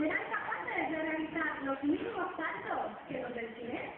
¿Serán capaces de realizar los mismos saltos que los del cine?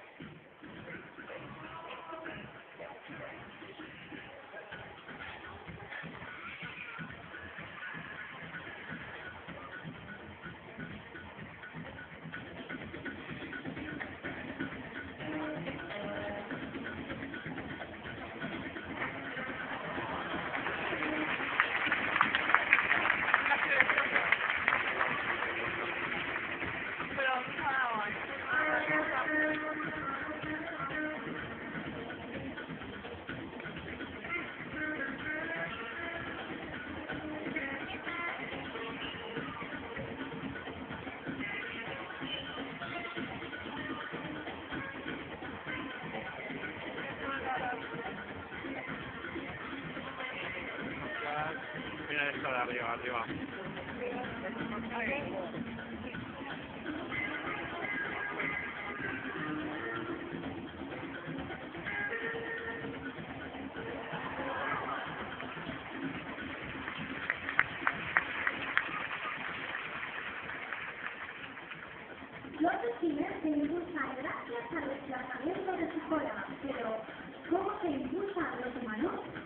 Mira esto de arriba, arriba. Los delfines se impulsan gracias al desplazamiento de su cola, pero ¿cómo se impulsan los humanos?